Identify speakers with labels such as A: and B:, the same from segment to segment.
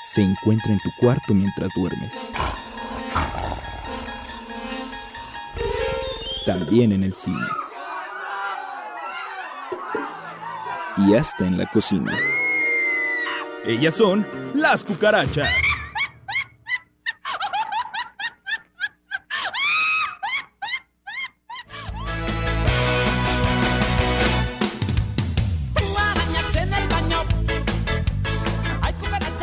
A: se encuentra en tu cuarto mientras duermes. También en el cine. Y hasta en la cocina. Ellas son las cucarachas.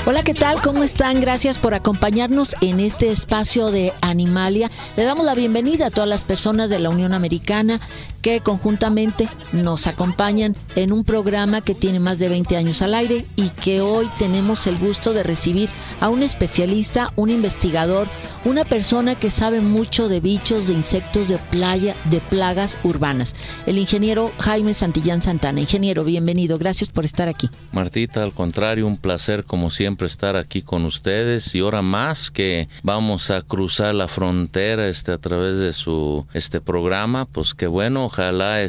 B: Hola, ¿qué tal? ¿Cómo están? Gracias por acompañarnos en este espacio de Animalia. Le damos la bienvenida a todas las personas de la Unión Americana que conjuntamente nos acompañan en un programa que tiene más de 20 años al aire y que hoy tenemos el gusto de recibir a un especialista, un investigador, una persona que sabe mucho de bichos, de insectos, de playa, de plagas urbanas. El ingeniero Jaime Santillán Santana. Ingeniero, bienvenido. Gracias por estar aquí.
C: Martita, al contrario, un placer como siempre estar aquí con ustedes, y ahora más que vamos a cruzar la frontera a través de su programa, pues qué bueno, ojalá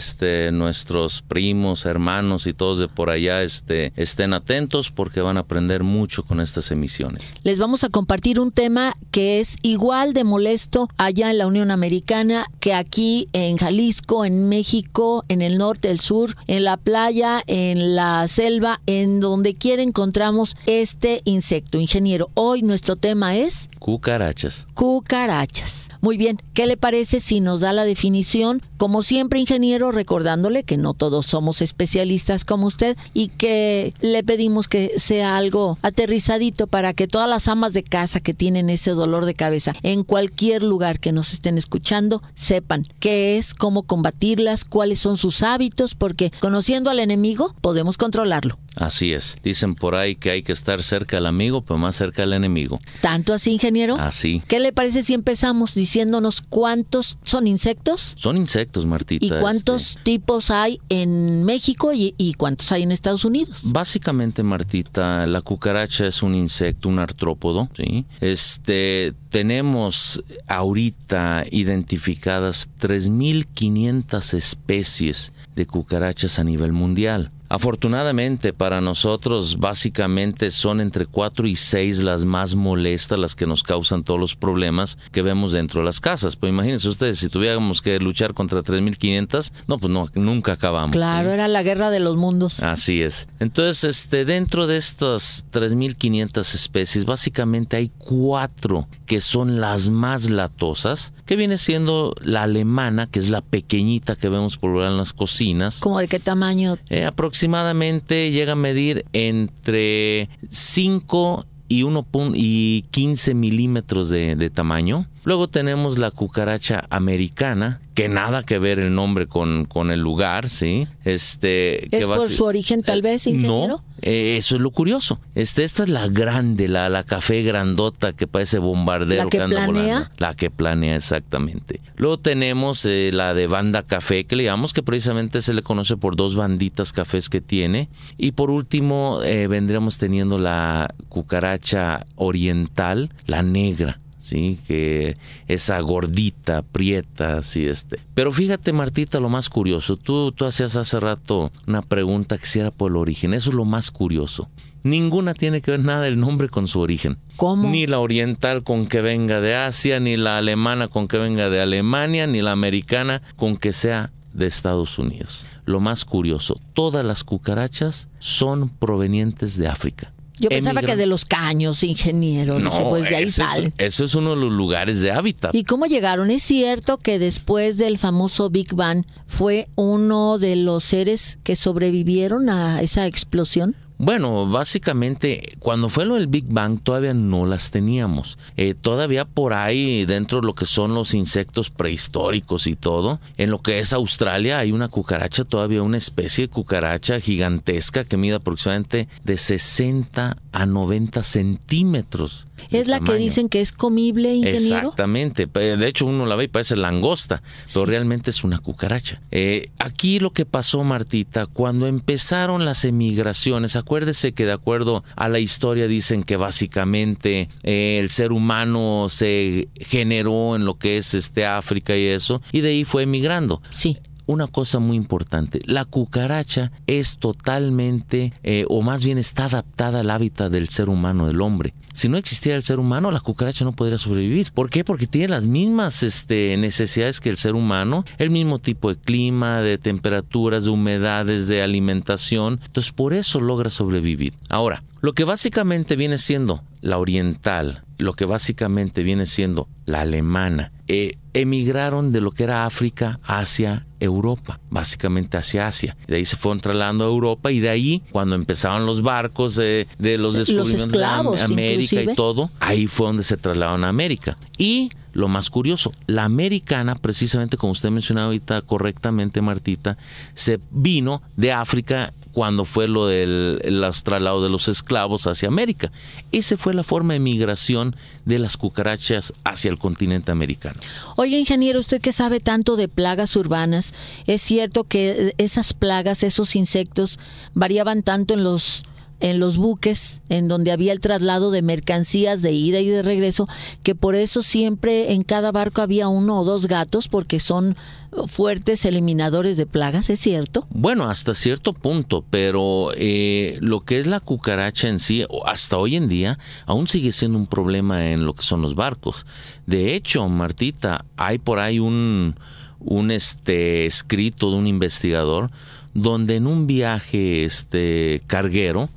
C: nuestros primos, hermanos y todos de por allá estén atentos, porque van a aprender mucho con estas emisiones.
B: Les vamos a compartir un tema que es igual de molesto allá en la Unión Americana que aquí en Jalisco, en México, en el norte, el sur, en la playa, en la selva, en donde quiera encontramos este insecto. Ingeniero, hoy nuestro tema es
C: cucarachas.
B: Cucarachas. Muy bien, ¿qué le parece si nos da la definición? Como siempre, ingeniero, recordándole que no todos somos especialistas como usted y que le pedimos que sea algo aterrizadito para que todas las amas de casa que tienen ese dolor de cabeza en cualquier lugar que nos estén escuchando sepan qué es, cómo combatirlas, cuáles son sus hábitos, porque conociendo al enemigo podemos controlarlo.
C: Así es. Dicen por ahí que hay que estar cerca del amigo, pero más cerca del enemigo.
B: ¿Tanto así, ingeniero?
C: Así.
B: ¿Qué le parece si empezamos diciéndonos cuántos son insectos?
C: Son insectos, Martita.
B: ¿Y cuántos tipos hay en México y cuántos hay en Estados Unidos?
C: Básicamente, Martita, la cucaracha es un insecto, un artrópodo, ¿sí? Tenemos ahorita identificadas 3,500 especies de cucarachas a nivel mundial. Afortunadamente para nosotros, básicamente son entre 4 y 6 las más molestas, las que nos causan todos los problemas que vemos dentro de las casas. Pues imagínense ustedes, si tuviéramos que luchar contra 3,500, pues nunca acabamos.
B: Claro, ¿sí? Era la guerra de los mundos.
C: Así es. Entonces, dentro de estas 3,500 especies, básicamente hay 4 que son las más latosas, que viene siendo la alemana, que es la pequeñita que vemos por en las cocinas.
B: ¿Cómo de qué tamaño?
C: Aproximadamente llega a medir entre 5 y 15 milímetros de tamaño. Luego tenemos la cucaracha americana, que nada que ver el nombre con el lugar, ¿sí?
B: ¿Es por su origen tal vez, ingeniero?
C: No, eso es lo curioso. Esta es la grande, la café grandota que parece bombardero.
B: ¿La que
C: anda
B: planea?
C: Volando. La que planea, exactamente. Luego tenemos la de banda café, que le llamamos, que precisamente se le conoce por 2 banditas cafés que tiene. Y por último, vendríamos teniendo la cucaracha oriental, la negra. Sí, que esa gordita, prieta, así Pero fíjate, Martita, lo más curioso. Tú hacías hace rato una pregunta que si era por el origen. Eso es lo más curioso. Ninguna tiene que ver nada el nombre con su origen.
B: ¿Cómo?
C: Ni la oriental con que venga de Asia, ni la alemana con que venga de Alemania, ni la americana con que sea de Estados Unidos. Lo más curioso, todas las cucarachas son provenientes de África.
B: Yo pensaba que de los caños, ingeniero.
C: No,
B: pues de ahí salen.
C: Eso es uno de los lugares de hábitat.
B: ¿Y cómo llegaron? ¿Es cierto que después del famoso Big Bang fue uno de los seres que sobrevivieron a esa explosión?
C: Bueno, básicamente, cuando fue lo del Big Bang todavía no las teníamos. Todavía por ahí, dentro de lo que son los insectos prehistóricos y todo, en lo que es Australia hay una cucaracha, todavía una especie de cucaracha gigantesca que mide aproximadamente de 60 a 90 centímetros.
B: ¿Es la
C: tamaño.
B: Que dicen que es comible, ingeniero?
C: Exactamente. De hecho, uno la ve y parece langosta, pero
B: sí,
C: realmente es una cucaracha. Aquí lo que pasó, Martita, cuando empezaron las emigraciones, acuérdese que de acuerdo a la historia dicen que básicamente el ser humano se generó en lo que es África y eso, y de ahí fue emigrando.
B: Sí.
C: una cosa muy importante. La cucaracha es totalmente, o más bien está adaptada al hábitat del ser humano, del hombre. Si no existiera el ser humano, la cucaracha no podría sobrevivir. ¿Por qué? Porque tiene las mismas necesidades que el ser humano, el mismo tipo de clima, de temperaturas, de humedades, de alimentación. Entonces, por eso logra sobrevivir. Ahora, lo que básicamente viene siendo la oriental, lo que básicamente viene siendo la alemana, emigraron de lo que era África hacia Europa, básicamente hacia Asia. De ahí se fueron trasladando a Europa y de ahí, cuando empezaban los barcos de los descubrimientos de América inclusive, y todo, ahí fue donde se trasladaron a América. Y lo más curioso, la americana, precisamente como usted mencionaba ahorita correctamente, Martita, se vino de África cuando fue lo del traslado de los esclavos hacia América. Esa fue la forma de migración de las cucarachas hacia el continente americano.
B: Oye, ingeniero, usted que sabe tanto de plagas urbanas, ¿es cierto que esas plagas, esos insectos, variaban tanto en los buques, en donde había el traslado de mercancías de ida y de regreso, que por eso siempre en cada barco había 1 o 2 gatos, porque son fuertes eliminadores de plagas? ¿Es cierto?
C: Bueno, hasta cierto punto, pero lo que es la cucaracha en sí, hasta hoy en día, aún sigue siendo un problema en lo que son los barcos. De hecho, Martita, hay por ahí un escrito de un investigador donde en un viaje carguero,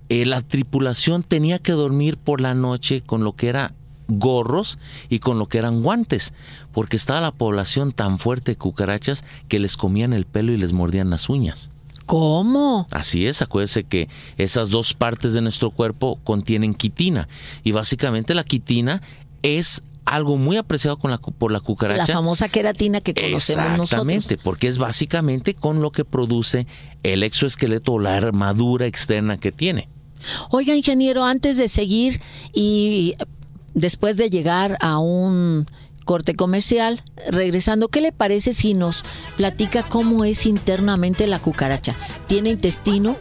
C: la tripulación tenía que dormir por la noche con lo que era gorros y con lo que eran guantes, porque estaba la población tan fuerte de cucarachas que les comían el pelo y les mordían las uñas.
B: ¿Cómo?
C: Así es, acuérdese que esas 2 partes de nuestro cuerpo contienen quitina, y básicamente la quitina es algo muy apreciado por la cucaracha.
B: La famosa queratina que conocemos nosotros.
C: Exactamente, porque es básicamente con lo que produce el exoesqueleto o la armadura externa que tiene.
B: Oiga, ingeniero, antes de seguir y después de llegar a un corte comercial, regresando, ¿qué le parece si nos platica cómo es internamente la cucaracha? ¿Tiene intestino?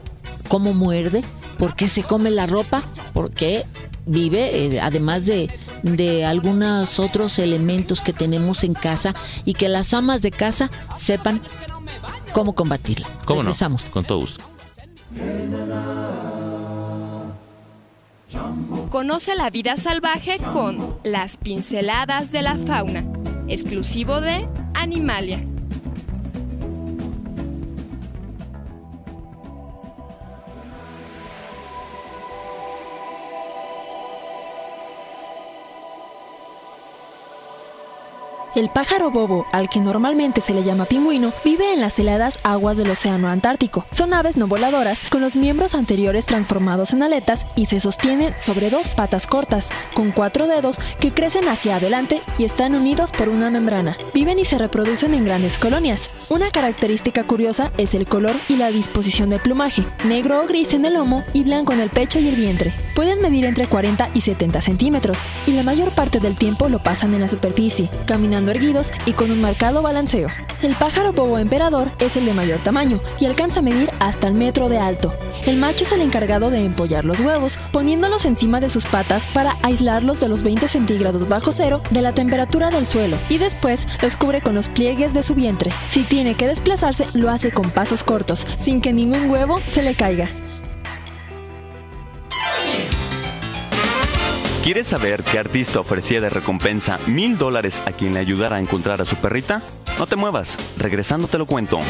B: ¿Cómo muerde? ¿Por qué se come la ropa? ¿Por qué vive, además de algunos otros elementos que tenemos en casa, y que las amas de casa sepan cómo combatirla?
C: ¿Cómo
B: Regresamos.
C: no? Con todo gusto.
D: Conoce la vida salvaje con Las Pinceladas de la Fauna, exclusivo de Animalia.
E: El pájaro bobo, al que normalmente se le llama pingüino, vive en las heladas aguas del océano Antártico. Son aves no voladoras, con los miembros anteriores transformados en aletas, y se sostienen sobre 2 patas cortas, con 4 dedos que crecen hacia adelante y están unidos por una membrana. Viven y se reproducen en grandes colonias. Una característica curiosa es el color y la disposición del plumaje, negro o gris en el lomo y blanco en el pecho y el vientre. Pueden medir entre 40 y 70 centímetros, y la mayor parte del tiempo lo pasan en la superficie, caminando erguidos y con un marcado balanceo. El pájaro bobo emperador es el de mayor tamaño y alcanza a medir hasta el 1 metro de alto. El macho es el encargado de empollar los huevos, poniéndolos encima de sus patas para aislarlos de los 20 centígrados bajo cero de la temperatura del suelo, y después los cubre con los pliegues de su vientre. Si tiene que desplazarse, lo hace con pasos cortos, sin que ningún huevo se le caiga.
F: ¿Quieres saber qué artista ofrecía de recompensa $1,000 a quien le ayudara a encontrar a su perrita? No te muevas, regresando te lo cuento.